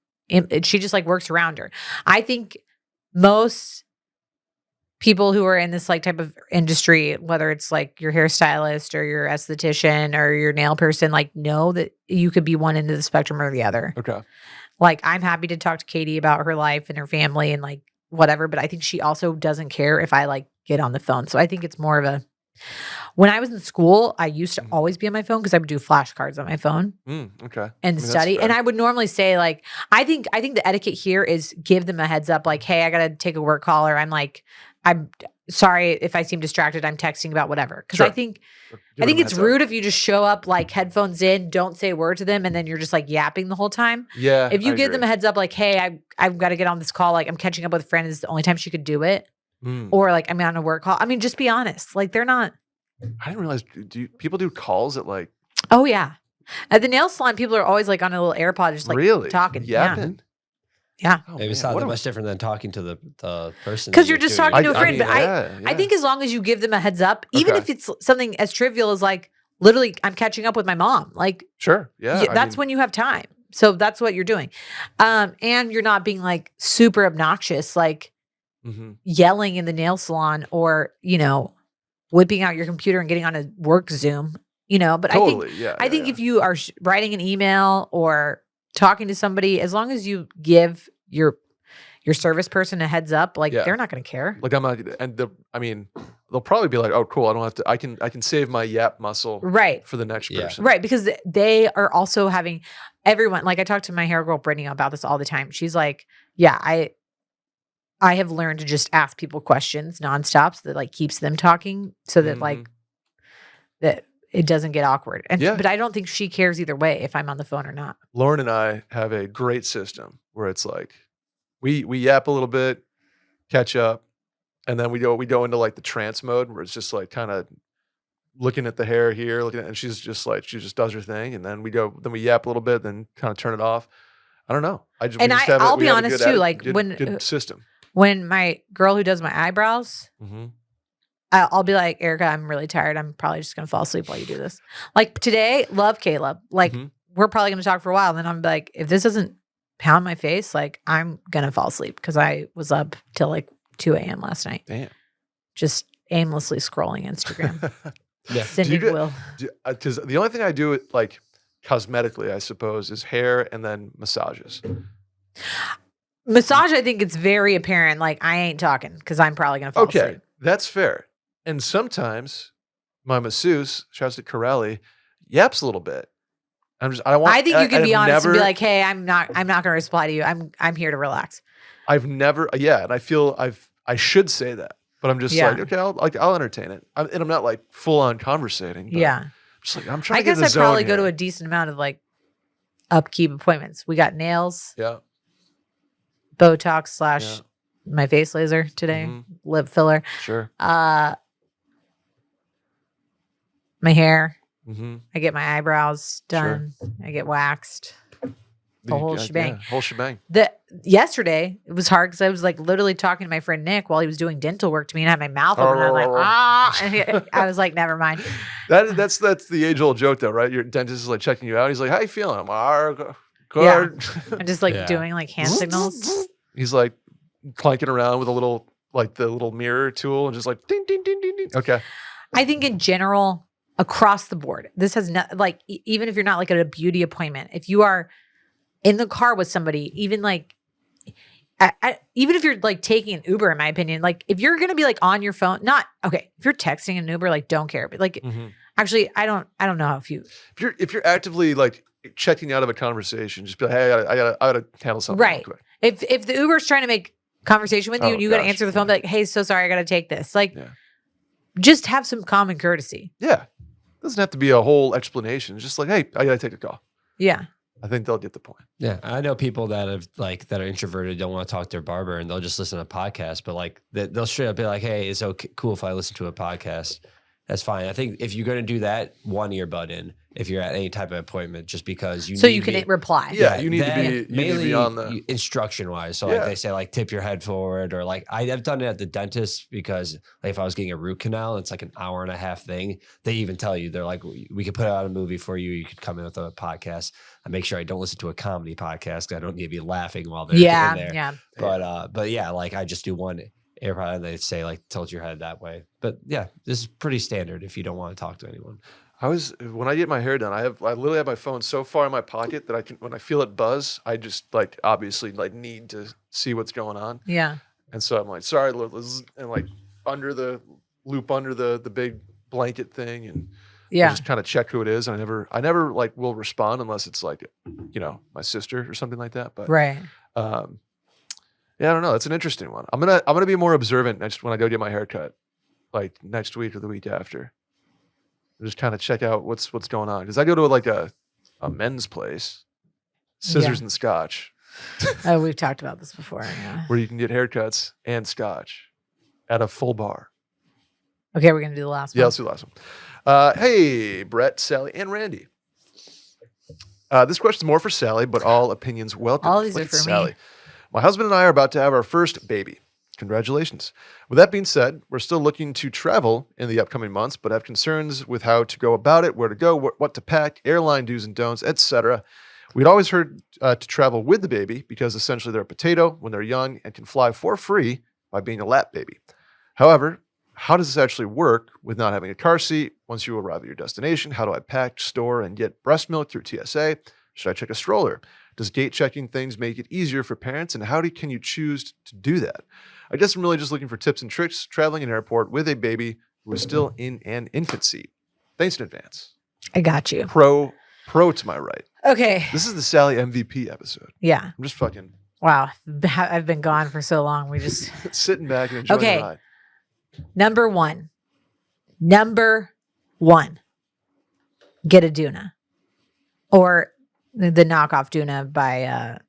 she just like works around her. I think most people who are in this like type of industry, whether it's like your hairstylist or your esthetician or your nail person, like know that you could be one end of the spectrum or the other. Okay. Like I'm happy to talk to Katie about her life and her family and like whatever, but I think she also doesn't care if I like get on the phone. So I think it's more of a, when I was in school, I used to always be on my phone because I would do flashcards on my phone Okay. and study. And I would normally say like, I think the etiquette here is give them a heads up, like, hey, I got to take a work call, or I'm sorry if I seem distracted. I'm texting about whatever. Cause I think it's rude if you just show up like headphones in, don't say a word to them, and then you're just like yapping the whole time. Yeah. If you give them a heads up, like, hey, I've got to get on this call. Like I'm catching up with a friend. This is the only time she could do it. Or like I'm on a work call. I mean, just be honest. Like they're not. I didn't realize people do calls at like. Oh yeah. At the nail salon, people are always like on a little AirPod, just like really talking. yapping. Yeah. Oh, Maybe it's man, not what that a- much different than talking to the person. Because that you're just doing talking it. to a friend. mean, But I yeah. think as long as you give them a heads up, even Okay. if it's something as trivial as like literally I'm catching up with my mom, like Sure. Yeah. that's when you have time. So that's what you're doing. And you're not being like super obnoxious, like yelling in the nail salon or, whipping out your computer and getting on a work Zoom, but Totally. I think if you are writing an email or talking to somebody, as long as you give your service person a heads up, like they're not going to care. Like I'm not, and they'll probably be like, "Oh, cool. I don't have to. I can save my yap muscle Right. for the next person." Right. Because they are also having everyone, like I talk to my hair girl, Brittany, about this all the time. She's like, yeah, I have learned to just ask people questions nonstop so that like keeps them talking so that like that it doesn't get awkward. And but I don't think she cares either way if I'm on the phone or not. Lauren and I have a great system where it's like we yap a little bit, catch up, and then we go into like the trance mode where it's just like kind of looking at the hair here, and she just does her thing, and then we yap a little bit, then kind of turn it off. I don't know. I'll be honest too. Like good system. When my girl who does my eyebrows, I'll be like, Erica, I'm really tired. I'm probably just gonna fall asleep while you do this. Like today, love Caleb. Like we're probably gonna talk for a while. And then I'm like, if this doesn't pound my face, like I'm gonna fall asleep because I was up till like 2 a.m. last night. Damn. Just aimlessly scrolling Instagram. Yeah. Sending Will. Because the only thing I do like cosmetically, I suppose, is hair and then massages. Massage, I think it's very apparent. Like I ain't talking because I'm probably gonna fall asleep. That's fair. And sometimes my masseuse, shouts to Corelli, yaps a little bit. I think you can be honest and be like, "Hey, I'm not gonna reply to you. I'm here to relax." I've never, and I feel I should say that, but I'm just like, okay, I'll entertain it, and I'm not like full on conversating. But I'm just like I'm trying. I guess I probably go to a decent amount of like upkeep appointments. We got nails, Botox / my face laser today, lip filler, sure, my hair. I get my eyebrows done. Sure. I get waxed. The whole shebang. Whole shebang. Yesterday, it was hard because I was like literally talking to my friend Nick while he was doing dental work to me and I had my mouth open. And I'm like, and I was like, never mind. That's the age-old joke though, right? Your dentist is like checking you out. He's like, how you feeling? I'm good. Yeah. I'm just like doing like hand signals. He's like clanking around with the little mirror tool and just like ding, ding, ding, ding, ding. Okay. I think in general, across the board, this has not like, even if you're not like at a beauty appointment, if you are in the car with somebody, even like, even if you're like taking an Uber, in my opinion, like if you're going to be like on your phone, if you're texting an Uber, like don't care. But like, actually, I don't know how if you're actively like checking out of a conversation, just be like, hey, I gotta handle something real quick. If the Uber's trying to make conversation with you and you got to answer the phone, be like, hey, so sorry, I got to take this. Like, just have some common courtesy. Yeah. Doesn't have to be a whole explanation. It's just like, hey, I got to take a call. Yeah. I think they'll get the point. Yeah. I know people that are introverted, don't want to talk to their barber and they'll just listen to a podcast, but like they'll straight up be like, hey, it's okay, cool if I listen to a podcast. That's fine. I think if you're going to do that, one earbud in if you're at any type of appointment, just because you can reply. Yeah, you need to be on the instruction wise. So like they say, like tip your head forward, or like I've done it at the dentist because like if I was getting a root canal, it's like an hour and a half thing. They even tell you, they're like, we could put out a movie for you. You could come in with a podcast. I make sure I don't listen to a comedy podcast because I don't need to be laughing while they're in there. Yeah. But yeah, like I just do one AirPod and they say like tilt your head that way. But yeah, this is pretty standard if you don't want to talk to anyone. When I get my hair done, I literally have my phone so far in my pocket that when I feel it buzz, I just like obviously like need to see what's going on. Yeah. And so I'm like, sorry, and like under the big blanket thing, and I just kind of check who it is. And I never like will respond unless it's like, my sister or something like that. But right. I don't know. That's an interesting one. I'm gonna be more observant when I go get my haircut, like next week or the week after. Just kind of check out what's going on, because I go to like a men's place, scissors and scotch. Oh, we've talked about this before. Yeah. Where you can get haircuts and scotch at a full bar. Okay, we're gonna do the last one. Yeah, let's do the last one. Hey, Brett, Sally, and Randy. This question's more for Sally, but all opinions welcome. All these are for Sally. me. My husband and I are about to have our first baby. Congratulations. With that being said, we're still looking to travel in the upcoming months, but have concerns with how to go about it, where to go, what to pack, airline do's and don'ts, etc. We'd always heard to travel with the baby because essentially they're a potato when they're young and can fly for free by being a lap baby. However, how does this actually work with not having a car seat once you arrive at your destination? How do I pack, store, and get breast milk through TSA? Should I check a stroller? Does gate checking things make it easier for parents? And how can you choose to do that? I guess I'm really just looking for tips and tricks traveling an airport with a baby who is still in an infant seat. Thanks in advance. I got you. Pro to my right. Okay. This is the Sally MVP episode. Yeah. I'm just fucking Wow. I've been gone for so long. We just sitting back and enjoying the ride. Number one, get a Doona. Or the knockoff Doona by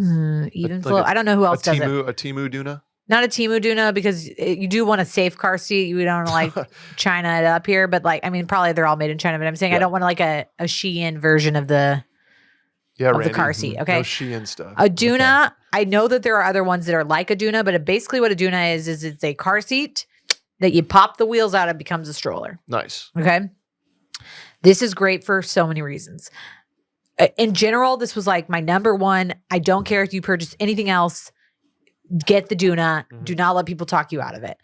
Edenflow. Like I don't know who else does it. A Temu Doona? Not a Temu Doona because you do want a safe car seat. You don't want to like China it up here, but like, I mean, probably they're all made in China, but I'm saying I don't want like a Shein version of the Randy, the car seat. Okay. No Shein stuff. A Doona, okay. I know that there are other ones that are like a Doona, but basically what a Doona is it's a car seat that you pop the wheels out, it becomes a stroller. Nice. Okay. This is great for so many reasons. In general, this was like my number one. I don't care if you purchase anything else. Get the Doona. Mm-hmm. Do not let people talk you out of it.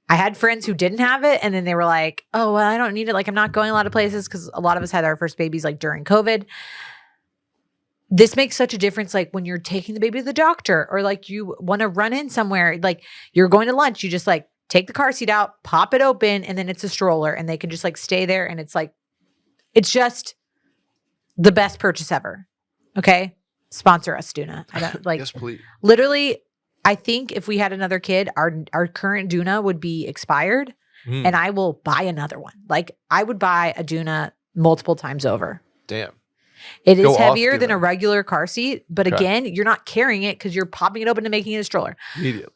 I had friends who didn't have it, and then they were like, oh, well, I don't need it. Like, I'm not going a lot of places because a lot of us had our first babies like during COVID. This makes such a difference. Like when you're taking the baby to the doctor or like you want to run in somewhere, like you're going to lunch, you just like take the car seat out, pop it open, and then it's a stroller and they can just like stay there. And it's like, it's just the best purchase ever. Okay. Sponsor us, Doona. I don't like, yes, please. Literally, I think if we had another kid, our current Doona would be expired and I will buy another one. Like I would buy a Doona multiple times over. Damn. It is heavier than a regular car seat, but again, you're not carrying it because you're popping it open and making it a stroller. Immediately.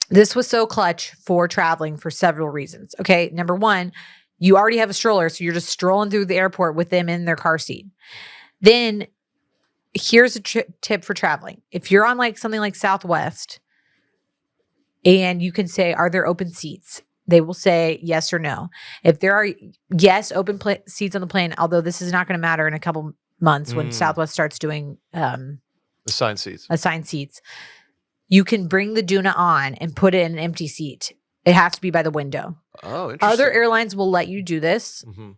This was so clutch for traveling for several reasons. Okay. Number one, you already have a stroller, so you're just strolling through the airport with them in their car seat. Then here's a tip for traveling. If you're on like something like Southwest and you can say, are there open seats? They will say yes or no. If there are open seats on the plane, although this is not going to matter in a couple months when Southwest starts doing assigned seats, you can bring the Doona on and put it in an empty seat. It has to be by the window. Oh, interesting. Other airlines will let you do this. Mm-hmm.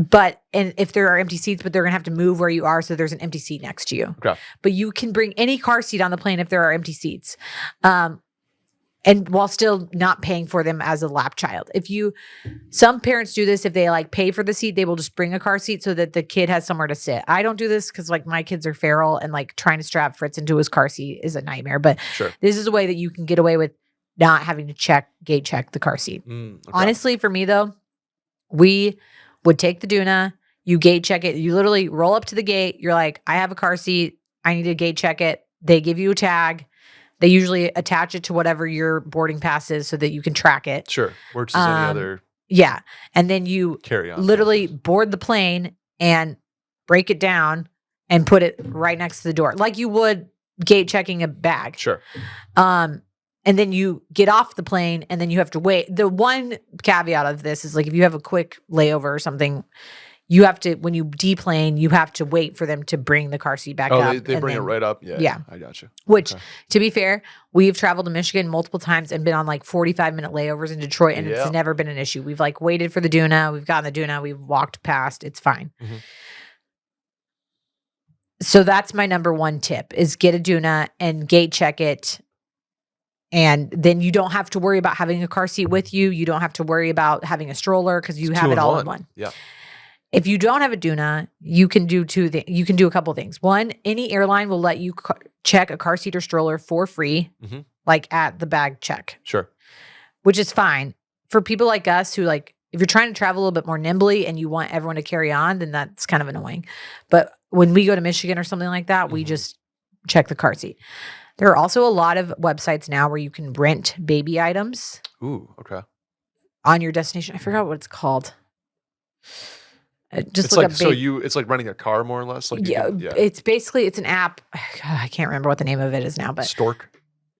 But if there are empty seats, but they're going to have to move where you are, so there's an empty seat next to you. Okay. But you can bring any car seat on the plane if there are empty seats. And while still not paying for them as a lap child. Some parents do this, if they like pay for the seat, they will just bring a car seat so that the kid has somewhere to sit. I don't do this because like my kids are feral and like trying to strap Fritz into his car seat is a nightmare. But This is a way that you can get away with not having to gate check the car seat. Okay. Honestly, for me though, we would take the Doona, you gate check it. You literally roll up to the gate. You're like, I have a car seat. I need to gate check it. They give you a tag. They usually attach it to whatever your boarding pass is so that you can track it. Sure. Works as any other. Yeah. And then you carry on. Literally board the plane and break it down and put it right next to the door. Like you would gate checking a bag. Sure. And then you get off the plane and then you have to wait. The one caveat of this is like if you have a quick layover or something, you have to, when you deplane, you have to wait for them to bring the car seat back up. Oh, they bring it right up? Yeah. I got you. Which, to be fair, we've traveled to Michigan multiple times and been on like 45-minute layovers in Detroit, and it's never been an issue. We've like waited for the Doona. We've gotten the Doona. We've walked past. It's fine. Mm-hmm. So that's my number one tip is get a Doona and gate check it. And then you don't have to worry about having a car seat with you. You don't have to worry about having a stroller because you have it all in one. Yeah. If you don't have a Doona, you can do you can do a couple things. One, any airline will let you check a car seat or stroller for free, like at the bag check. Sure. Which is fine. For people like us who like, if you're trying to travel a little bit more nimbly and you want everyone to carry on, then that's kind of annoying. But when we go to Michigan or something like that, we just check the car seat. There are also a lot of websites now where you can rent baby items. Ooh, okay. On your destination. I forgot what it's called. Just It's like like it's like renting a car more or less. Like it's basically it's an app. I can't remember what the name of it is now, but Stork.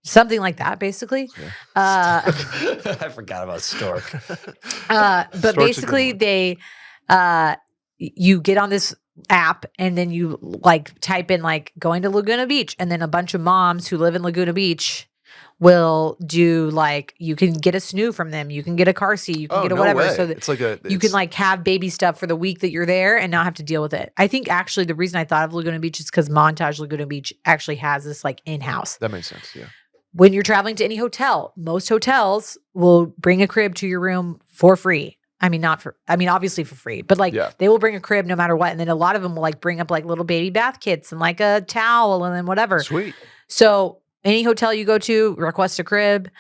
something like that, basically. Yeah. I forgot about Stork. But Stork's basically, you get on this app and then you like type in like going to Laguna Beach, and then a bunch of moms who live in Laguna Beach will do like you can get a snoo from them, you can get a car seat, you can get a whatever. Way. So that it's like you can like have baby stuff for the week that you're there and not have to deal with it. I think actually the reason I thought of Laguna Beach is because Montage Laguna Beach actually has this like in-house. That makes sense. Yeah. When you're traveling to any hotel, most hotels will bring a crib to your room for free. Obviously for free, but they will bring a crib no matter what. And then a lot of them will like bring up like little baby bath kits and like a towel and then whatever. Sweet. So any hotel you go to, request a crib.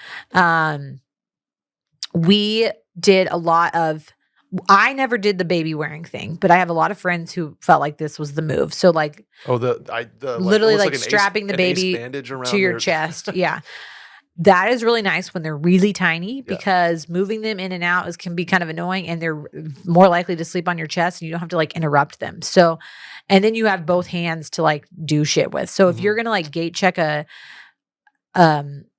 We did a lot of, I never did the baby wearing thing, but I have a lot of friends who felt like this was the move. So like, literally like strapping the baby to your chest. Yeah. That is really nice when they're really tiny because moving them in and out can be kind of annoying, and they're more likely to sleep on your chest and you don't have to like interrupt them. So, and then you have both hands to like do shit with. So if you're going to like gate check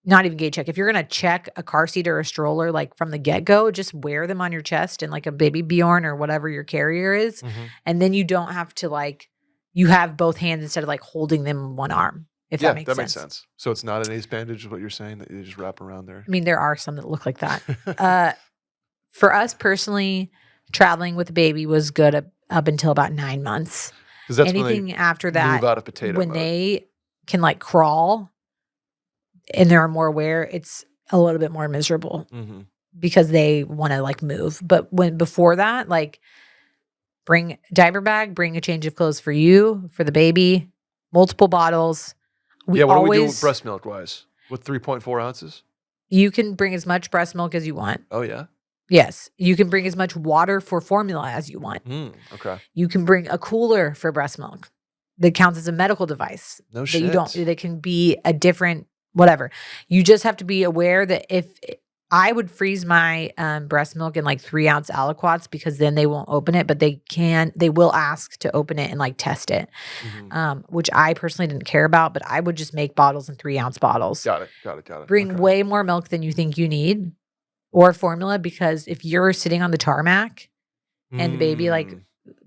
not even gate check, if you're going to check a car seat or a stroller, like from the get go, just wear them on your chest and like a baby Bjorn or whatever your carrier is. And then you don't have to like, you have both hands instead of like holding them in one arm. If that makes sense. Makes sense. So it's not an ace bandage is what you're saying, that you just wrap around there? I mean, there are some that look like that. For us personally, traveling with a baby was good up until about 9 months. Because that's anything after that, move out of potato when mode. They can like crawl and they're more aware, it's a little bit more miserable because they want to like move. But before that, like bring diaper bag, bring a change of clothes for you, for the baby, multiple bottles. What do we do with breast milk wise? With 3.4 ounces? You can bring as much breast milk as you want. Oh, yeah? Yes. You can bring as much water for formula as you want. Okay. You can bring a cooler for breast milk that counts as a medical device. No shit. That can be a different whatever. You just have to be aware that if I would freeze my breast milk in like 3 ounce aliquots, because then they won't open it, but they will ask to open it and like test it, which I personally didn't care about, but I would just make bottles in 3 ounce bottles. Got it. Bring way more milk than you think you need, or formula, because if you're sitting on the tarmac and the baby like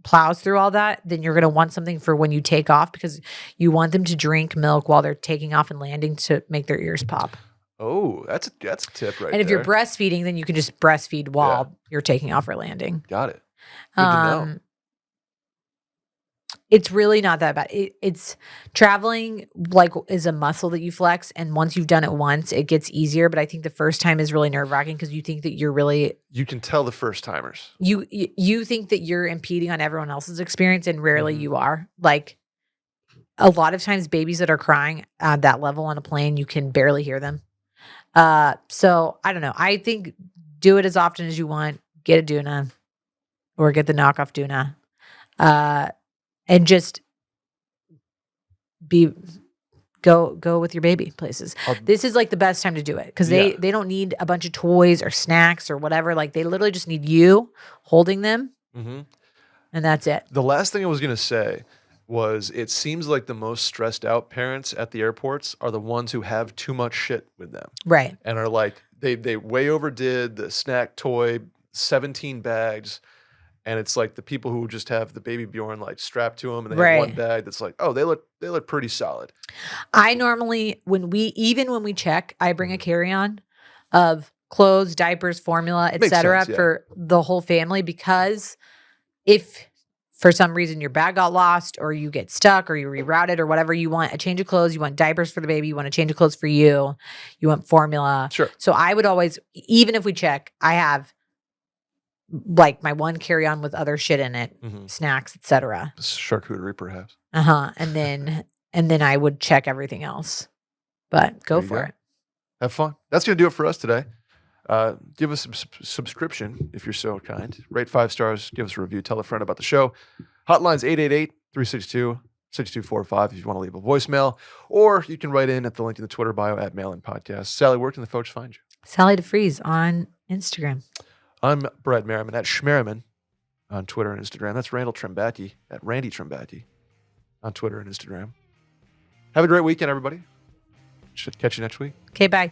plows through all that, then you're going to want something for when you take off, because you want them to drink milk while they're taking off and landing to make their ears pop. Oh, that's a tip right there. And if you're breastfeeding, then you can just breastfeed while you're taking off or landing. Got it. Good to know. It's really not that bad. It's traveling like is a muscle that you flex, and once you've done it once, it gets easier. But I think the first time is really nerve-wracking because you think that you're really. You can tell the first timers. You think that you're impeding on everyone else's experience, and rarely you are. Like a lot of times, babies that are crying at that level on a plane, you can barely hear them. So I don't know. I think do it as often as you want. Get a Doona or get the knockoff Doona. And just go with your baby places. This is like the best time to do it because they don't need a bunch of toys or snacks or whatever. Like they literally just need you holding them, and that's it. The last thing I was gonna say was, it seems like the most stressed out parents at the airports are the ones who have too much shit with them, right? And are like they way overdid the snack toy, 17 bags. And it's like the people who just have the baby Bjorn like strapped to them, and they have one bag that's like, oh, they look pretty solid. I normally when we check, I bring a carry-on of clothes, diapers, formula, etc. for the whole family, because if for some reason your bag got lost or you get stuck or you rerouted or whatever, you want a change of clothes, you want diapers for the baby, you want a change of clothes for you want formula. Sure. So I would always, even if we check, I have like my one carry-on with other shit in it, snacks, etc. Charcuterie, perhaps. And then I would check everything else. But go for it. Have fun. That's gonna do it for us today. Give us a subscription if you're so kind. Rate 5 stars. Give us a review. Tell a friend about the show. Hotline's 888-362-6245 if you want to leave a voicemail, or you can write in at the link in the Twitter bio at Mail-In Podcast. Sally, where can the folks find you? Sally deFries on Instagram. I'm Brett Merriman at Schmerriman on Twitter and Instagram. That's Randall Trembacki at Randy Trembacki on Twitter and Instagram. Have a great weekend, everybody. Should catch you next week. Okay, bye.